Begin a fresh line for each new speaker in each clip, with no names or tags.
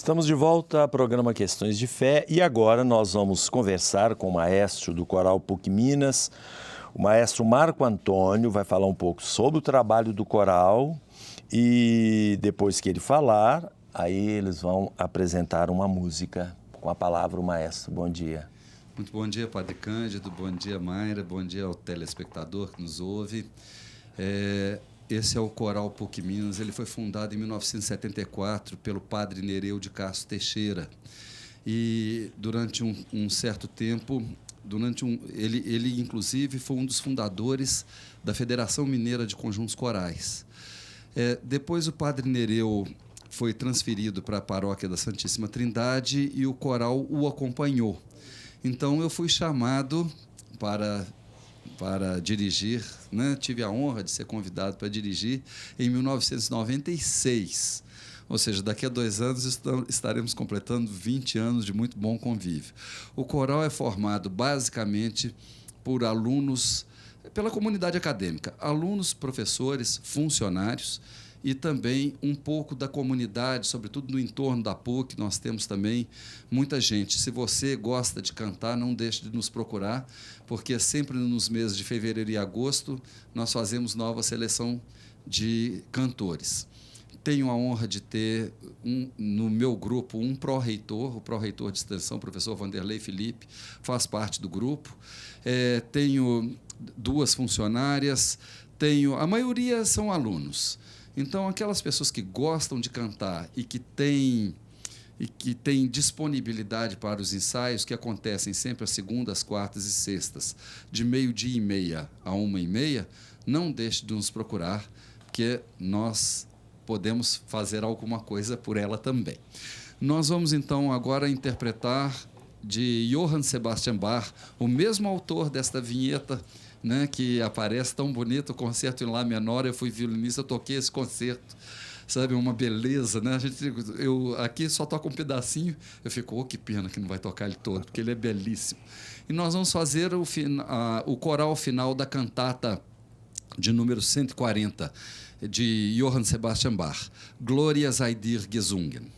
Estamos de volta ao programa Questões de Fé e agora nós vamos conversar com o maestro do Coral PUC Minas, o maestro Marco Antônio. Vai falar um pouco sobre o trabalho do coral e depois que ele falar, aí eles vão apresentar uma música. Com a palavra o maestro. Bom dia.
Muito bom dia, Padre Cândido, bom dia, Mayra, bom dia ao telespectador que nos ouve. Esse é o Coral PUC Minas, ele foi fundado em 1974 pelo padre Nereu de Castro Teixeira. E durante um certo tempo, ele inclusive foi um dos fundadores da Federação Mineira de Conjuntos Corais. Depois o padre Nereu foi transferido para a paróquia da Santíssima Trindade e o coral o acompanhou. Então eu fui chamado para dirigir, né? Tive a honra de ser convidado para dirigir em 1996. Ou seja, daqui a 2 anos estaremos completando 20 anos de muito bom convívio. O coral é formado basicamente por alunos, pela comunidade acadêmica, alunos, professores, funcionários e também um pouco da comunidade, sobretudo no entorno da PUC. Nós temos também muita gente. Se você gosta de cantar, não deixe de nos procurar, porque sempre nos meses de fevereiro e agosto nós fazemos nova seleção de cantores. Tenho a honra de ter no meu grupo um pró-reitor, o pró-reitor de extensão, o professor Vanderlei Felipe, faz parte do grupo. Tenho 2 funcionárias, a maioria são alunos. Então, aquelas pessoas que gostam de cantar e que têm disponibilidade para os ensaios, que acontecem sempre às segundas, quartas e sextas, de 12h30 a 1h30, não deixe de nos procurar, porque nós podemos fazer alguma coisa por ela também. Nós vamos, então, agora interpretar de Johann Sebastian Bach, o mesmo autor desta vinheta, né, que aparece tão bonito, o concerto em Lá menor. Eu fui violinista, eu toquei esse concerto, sabe, uma beleza, né? Eu aqui só toco um pedacinho, eu fico, que pena que não vai tocar ele todo, porque ele é belíssimo. E nós vamos fazer o coral final da cantata de número 140, de Johann Sebastian Bach, Gloria sei dir gesungen.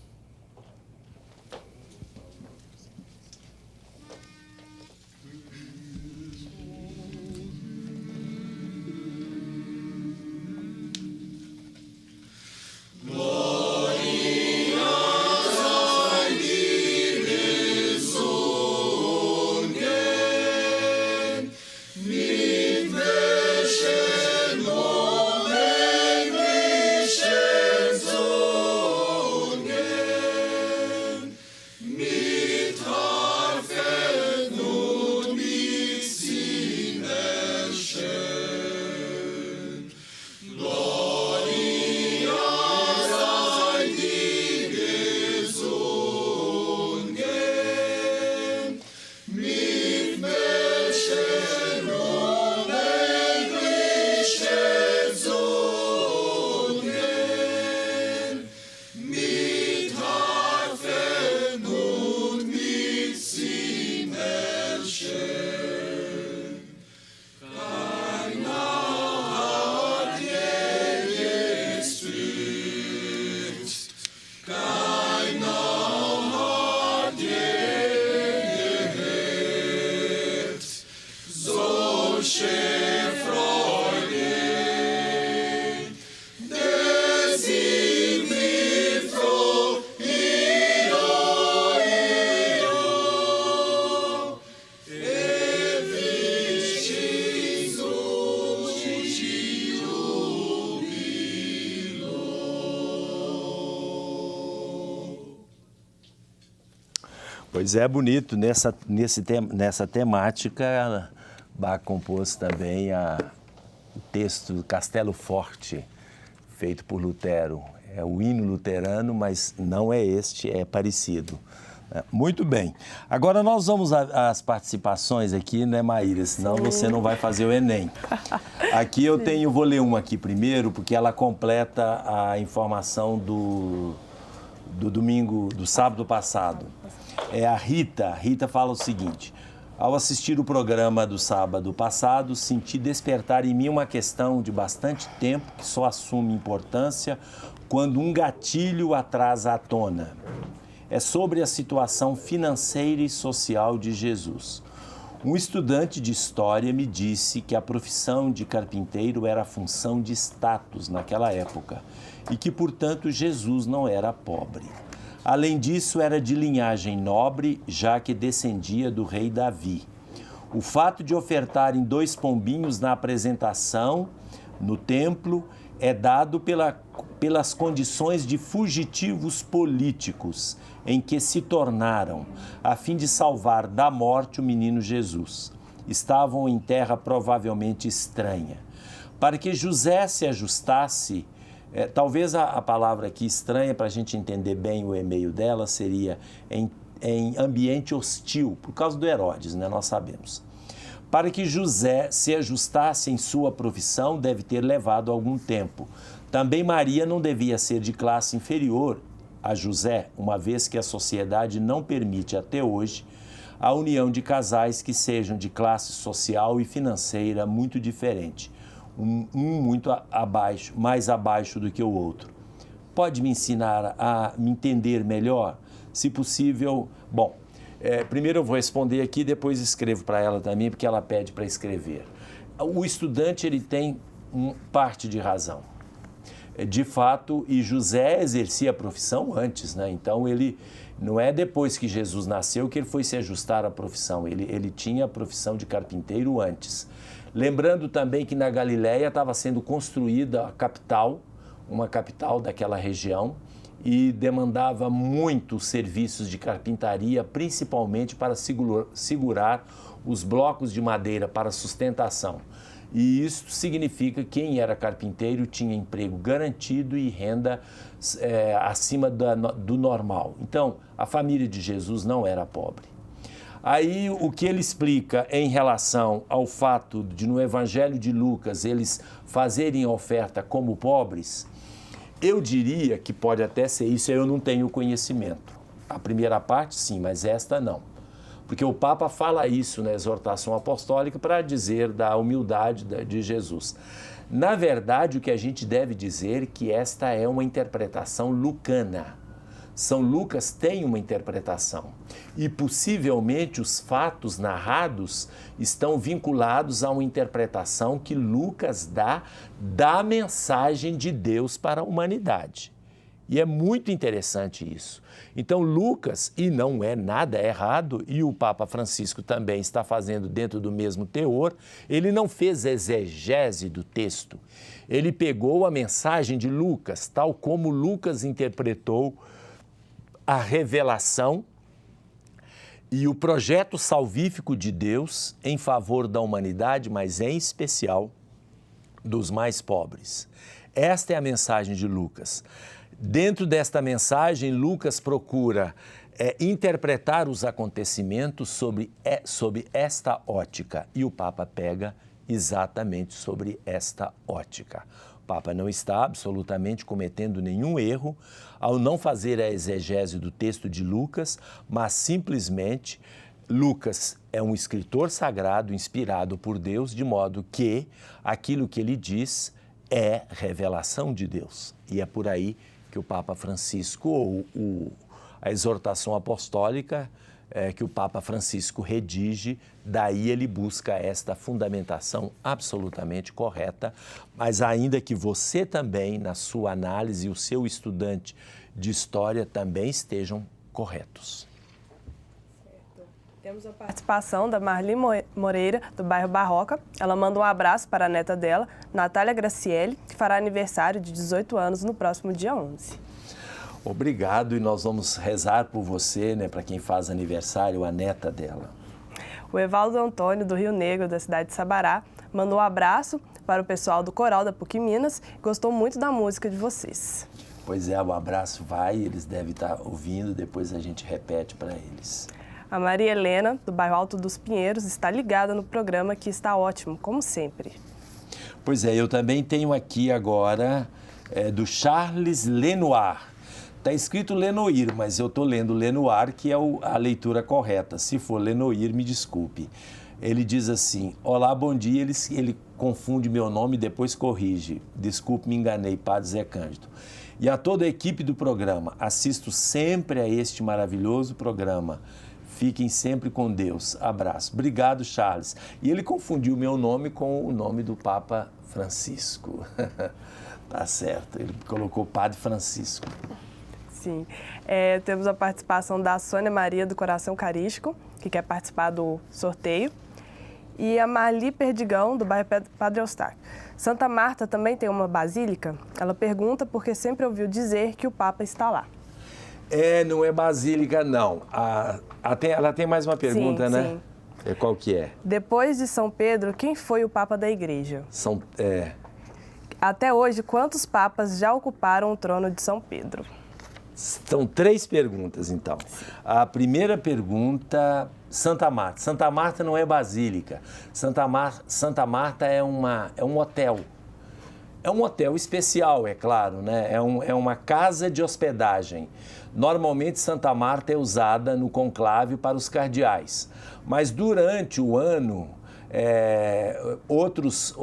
Pois é, bonito. Nessa temática, Bach compôs também o texto do Castelo Forte, feito por Lutero. É o hino luterano, mas não é este, é parecido. Muito bem. Agora nós vamos às participações aqui, né, Maíra? Senão você não vai fazer o Enem. Aqui vou ler uma aqui primeiro, porque ela completa a informação do sábado passado. É a Rita. A Rita fala o seguinte: ao assistir o programa do sábado passado, senti despertar em mim uma questão de bastante tempo que só assume importância quando um gatilho a traz à tona. é sobre a situação financeira e social de Jesus. Um estudante de história me disse que a profissão de carpinteiro era função de status naquela época e que, portanto, Jesus não era pobre. Além disso, era de linhagem nobre, já que descendia do rei Davi. O fato de ofertarem 2 pombinhos na apresentação no templo é dado pelas condições de fugitivos políticos em que se tornaram, a fim de salvar da morte o menino Jesus. Estavam em terra provavelmente estranha. Para que José se ajustasse, talvez a palavra aqui estranha, para a gente entender bem o e-mail dela, seria em ambiente hostil, por causa do Herodes, né? Nós sabemos. Para que José se ajustasse em sua profissão, deve ter levado algum tempo. Também Maria não devia ser de classe inferior a José, uma vez que a sociedade não permite até hoje a união de casais que sejam de classe social e financeira muito diferente, um muito abaixo, mais abaixo do que o outro. Pode me ensinar a me entender melhor? Se possível, bom, primeiro eu vou responder aqui, depois escrevo para ela também, porque ela pede para escrever. O estudante, ele tem parte de razão. De fato, e José exercia a profissão antes, né? Então, ele não é depois que Jesus nasceu que ele foi se ajustar à profissão, ele tinha a profissão de carpinteiro antes. Lembrando também que na Galileia estava sendo construída a capital, uma capital daquela região, e demandava muitos serviços de carpintaria, principalmente para segurar os blocos de madeira para sustentação. E isso significa que quem era carpinteiro tinha emprego garantido e renda acima do normal. Então, a família de Jesus não era pobre. Aí, o que ele explica em relação ao fato de, no Evangelho de Lucas, eles fazerem oferta como pobres, eu diria que pode até ser isso, eu não tenho conhecimento. A primeira parte, sim, mas esta não. Porque o Papa fala isso na exortação apostólica para dizer da humildade de Jesus. Na verdade, o que a gente deve dizer é que esta é uma interpretação lucana. São Lucas tem uma interpretação e possivelmente os fatos narrados estão vinculados a uma interpretação que Lucas dá da mensagem de Deus para a humanidade. E é muito interessante isso. Então, Lucas, e não é nada errado, e o Papa Francisco também está fazendo dentro do mesmo teor, ele não fez exegese do texto. Ele pegou a mensagem de Lucas, tal como Lucas interpretou a revelação e o projeto salvífico de Deus em favor da humanidade, mas em especial dos mais pobres. Esta é a mensagem de Lucas. Dentro desta mensagem, Lucas procura interpretar os acontecimentos sob esta ótica, e o Papa pega exatamente sobre esta ótica. O Papa não está absolutamente cometendo nenhum erro ao não fazer a exegese do texto de Lucas, mas simplesmente Lucas é um escritor sagrado inspirado por Deus, de modo que aquilo que ele diz é revelação de Deus. E é por aí que o Papa Francisco, ou a exortação apostólica que o Papa Francisco redige, daí ele busca esta fundamentação absolutamente correta, mas ainda que você também, na sua análise, o seu estudante de história também estejam corretos.
Certo. Temos a participação da Marli Moreira, do bairro Barroca. Ela manda um abraço para a neta dela, Natália Graciele, que fará aniversário de 18 anos no próximo dia 11.
Obrigado, e nós vamos rezar por você, né, para quem faz aniversário, a neta dela.
O Evaldo Antônio, do Rio Negro, da cidade de Sabará, mandou um abraço para o pessoal do coral da PUC Minas e gostou muito da música de vocês.
Pois é, o abraço vai, eles devem estar ouvindo, depois a gente repete para eles.
A Maria Helena, do bairro Alto dos Pinheiros, está ligada no programa, que está ótimo, como sempre.
Pois é, eu também tenho aqui agora do Charles Lenoir. Está escrito Lenoir, mas eu estou lendo Lenoir, que é a leitura correta. Se for Lenoir, me desculpe. Ele diz assim: olá, bom dia. Ele confunde meu nome e depois corrige. Desculpe, me enganei, Padre Zé Cândido. E a toda a equipe do programa, assisto sempre a este maravilhoso programa. Fiquem sempre com Deus. Abraço. Obrigado, Charles. E ele confundiu meu nome com o nome do Papa Francisco. Tá certo, ele colocou Padre Francisco.
Sim. Temos a participação da Sônia Maria do Coração Carístico, que quer participar do sorteio. E a Marli Perdigão, do bairro Padre Eustáquio. Santa Marta também tem uma basílica? Ela pergunta porque sempre ouviu dizer que o Papa está lá.
Não é basílica, não. Ela tem mais uma pergunta,
sim,
né?
Sim.
Qual que é?
Depois de São Pedro, quem foi o Papa da Igreja? Até hoje, quantos papas já ocuparam o trono de São Pedro?
São 3 perguntas, então. A primeira pergunta, Santa Marta. Santa Marta não é basílica. Santa Marta é um hotel. É um hotel especial, é claro, né? É uma casa de hospedagem. Normalmente, Santa Marta é usada no conclave para os cardeais. Mas durante o ano, outros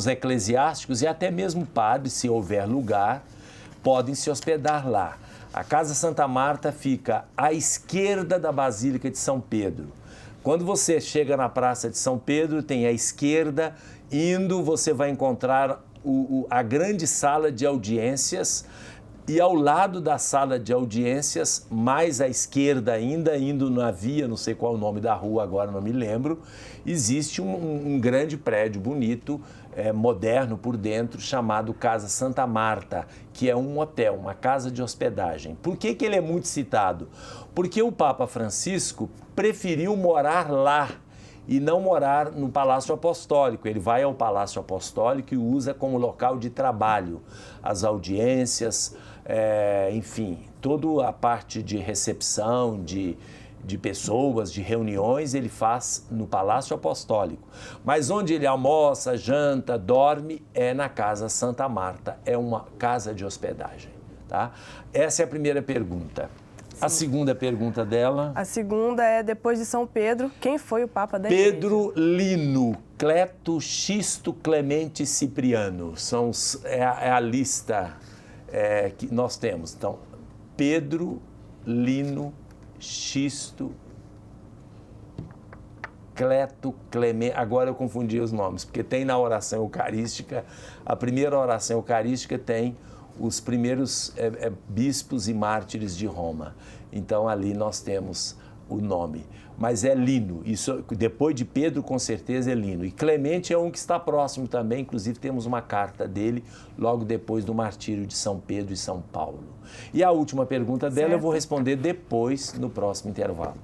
eclesiásticos e até mesmo padres, se houver lugar, podem se hospedar lá. A Casa Santa Marta fica à esquerda da Basílica de São Pedro. Quando você chega na Praça de São Pedro, tem à esquerda, você vai encontrar a grande sala de audiências e ao lado da sala de audiências, mais à esquerda ainda, indo na via, não sei qual é o nome da rua agora, não me lembro, existe um grande prédio bonito, moderno por dentro, chamado Casa Santa Marta, que é um hotel, uma casa de hospedagem. Por que ele é muito citado? Porque o Papa Francisco preferiu morar lá e não morar no Palácio Apostólico. Ele vai ao Palácio Apostólico e usa como local de trabalho as audiências, enfim, toda a parte de recepção, de pessoas, de reuniões, ele faz no Palácio Apostólico. Mas onde ele almoça, janta, dorme, é na Casa Santa Marta, é uma casa de hospedagem, tá? Essa é a primeira pergunta. Sim. A segunda pergunta dela... A
segunda é, depois de São Pedro, quem foi o Papa da Igreja?
Pedro Lino, Cleto, Xisto, Clemente e Cipriano. É a lista que nós temos. Então, Pedro, Lino, Xisto, Cleto, Clemente, agora eu confundi os nomes, porque tem na oração eucarística, a primeira oração eucarística tem os primeiros bispos e mártires de Roma. Então ali nós temos o nome. Mas é Lino, isso depois de Pedro com certeza é Lino. E Clemente é um que está próximo também, inclusive temos uma carta dele logo depois do martírio de São Pedro e São Paulo. E a última pergunta dela eu vou responder depois, no próximo intervalo.